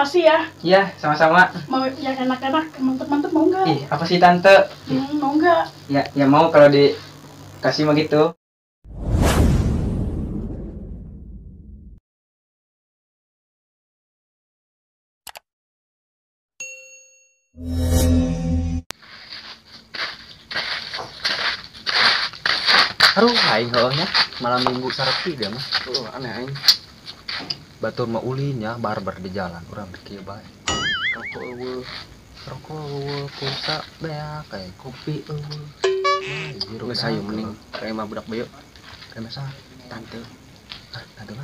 makasih ya. Iya, sama-sama. Mau yang enak-enak, mantep-mantep mau nggak? Ih, apa sih tante? Mau nggak? Ya mau kalau dikasih mah gitu. Aduh, aing heueuhnya malam minggu sarepti dia mah. Aneh aing. Batur mah ulin ya barbar di jalan, urang kieu bae. Rokok eueuh, pulsa beak kayak kopi eueuh. Geus hayu mending kayak mah budak beo. Kayak masa tante. Tante mah.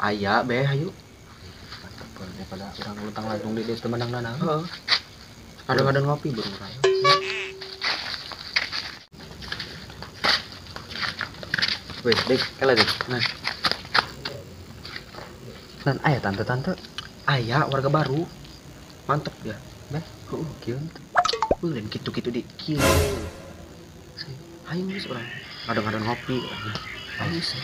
Aya be hayu. Mantap daripada urang luntang lantung di dieu teu menang-menang. Heeh. Kadang-kadang ngopi burung urang. Wih, Dik, kela Dik. Nah, ayah tante-tante, ayah warga baru, mantep ya, beh, kieu, lain gitu-gitu di kieu, ayo nih orang, kadang-kadang ngopi, ayo sih.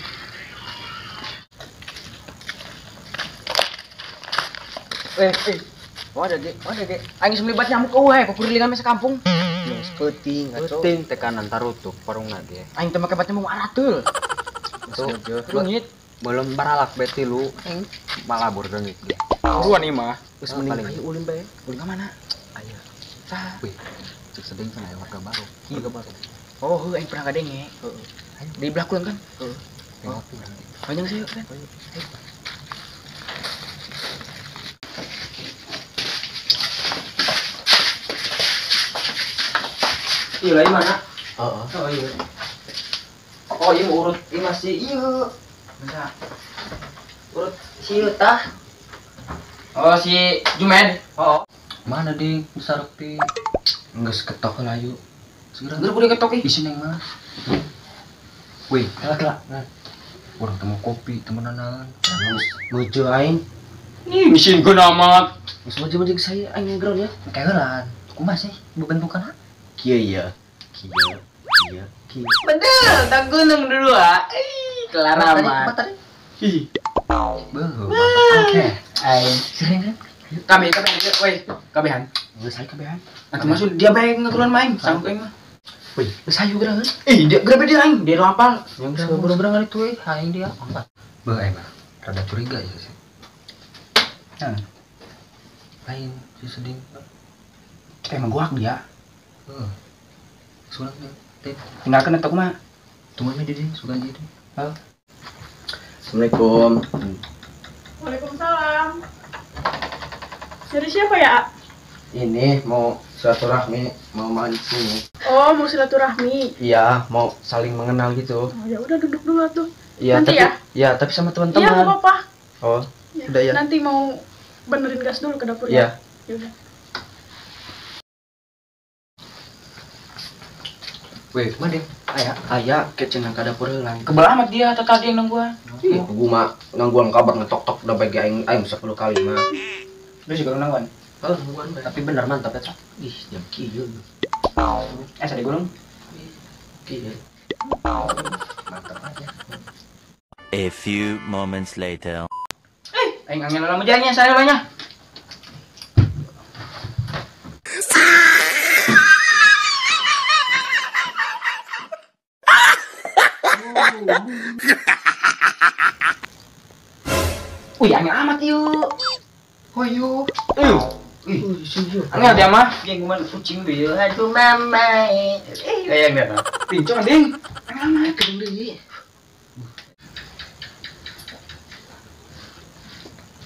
Wadah Dek, aing semlibat nyamuk kok kurilingan mesa kampung. Yes, penting, tekanan tarutuk parungna ge. Aing teh make bat nyamuk aratul. Rungit belum baralak beti lu malabur rengit dia. Buruan nih mah. Geus mending ayo ulin bae. Ulin ka mana? Aya. Tah. Wih, cek sedeng sana warga baru. Warga baru. Oh, aing pernah kadenge. Heeh. Di belakang kan? Heeh. Tengok urang. Panjang sih kan? Iya lagi mana? Heeh. Oh iya. Oh iya urut ini masih iya. Bisa. Urut si tah. Oh si Jumed. Oh. Mana di sareupi? Geus ketok heula ayu. Segera Geus boleh ketok ih. Isi neng mah. Wih, kela. Urang temu kopi temenanan. Terus ngeuceu aing. Ih, misin gua amat. Geus maju-maju ke saya aing ngeground ya. Kaeulan. Kumaha sih bentukanna? Kieu ya. Kieu. Bener, tak gunung dulu ah. Ih, kelar amat. Ih. Beuh, oke. Aing Sering kan? kabehan. Geus saya kabehan. Nanti masuk dia baik ngekeluar main, sanggup aing mah. Wih, geus hayu gerangan. Dia gerebe dia aing, dia lapal. Yang berang-berang kali tuh aing dia. Beuh aing mah rada curiga ya sih. Lain si seding. Emang gua hak dia. Heeh. Sulang deh. Tinggalkan eta kumaha? Tunggu di sini, sugan jadi. Halo. Assalamualaikum. Waalaikumsalam. Dari siapa ya? Ini mau silaturahmi, mau mancing. Oh, mau silaturahmi. Iya, mau saling mengenal gitu. Oh, ya udah duduk dulu tuh. Iya, Nanti tapi ya? Iya, tapi sama Iya, teman-teman. nggak apa-apa. Oh, Ya, udah ya. Nanti mau benerin gas dulu ke dapur Iya. ya. Udah. Weh, mana? Ayah kecenang ka dapur heulang. Kebal amat dia atau tadi yang nang gua. Gua mah nangguan kabar ngetok-tok udah bagi aing 10 kali mah. Lu juga nangguan. Oh, nangguan tapi bener mantap eta. Ih, jam kieu. Sadi gunung. Kieu. Mantap aja. A few moments later. Aing angin lama janya saya banyak. Wih, angin amat yuk. Oh, yuk. Angin dia mah, dia gua kucing dia. Aduh mama. Kayak dia. Pincong ding. Angin amat kedeng deui.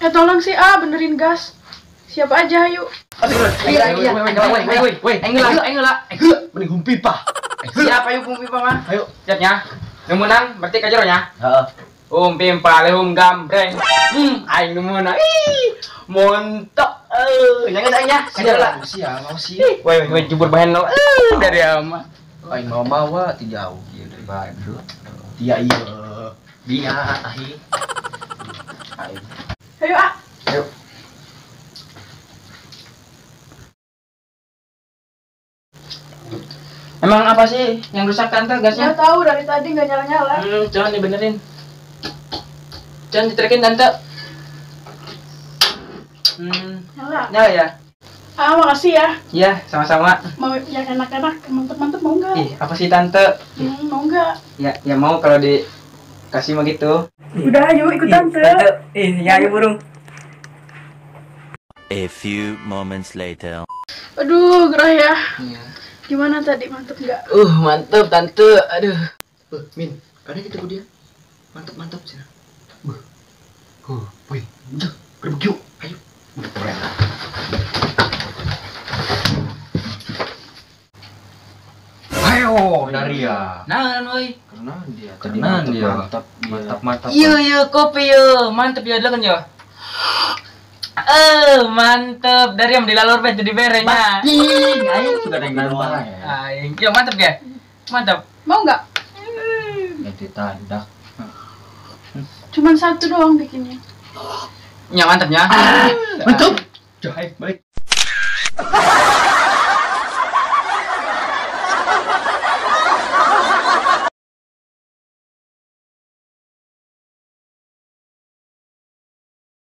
Tolong sih benerin gas. Siapa aja yuk. Iya. Aing lah. Mending humpi pah. Siapa yuk pipa mah? Ayo. Jatnya. Yang menang berarti kajeronya. Heeh. Pipa lehum gambreng. Aing nu meunang. Ih, montok. Nyanyi aingnya. Kajer lah. Siang, Woi, jubur bahan lo. Dari ama. aing mau ti jauh ieu dari Bandung. Iya. Dia ahi. Aing. Ayo Ayo. Emang apa sih yang rusak tante gasnya? Nggak tahu dari tadi nggak nyala-nyala. Jangan dibenerin. Jangan ditrekin tante. Nyala. Nyala ya? Ah, makasih ya. Iya, sama-sama. Mau yang enak-enak, mantep-mantep mau nggak? Apa sih tante? Mau nggak? Ya mau kalau dikasih mah gitu. Udah, ayo ikut tante. Ya ayo burung. A few moments later. Aduh, gerah ya. Iya. Gimana tadi, mantep nggak? Mantep tante. Aduh. Min, kadang kita dia. Mantap sih. Woi, udah, pergi yuk. Ayo. Ayo, dari ya. Nah, woi. Karena dia mantap. Iya, kopi yo. Mantep ya kan yo. Mantep. Dari yang dilalur jadi berenya. Ayo sudah ada yang luar ya. Aing, yo mantep ya. Mantap. Mau nggak? Nanti tandak. Cuman satu doang bikinnya. Ya mantepnya. Mantap. Jahai balik.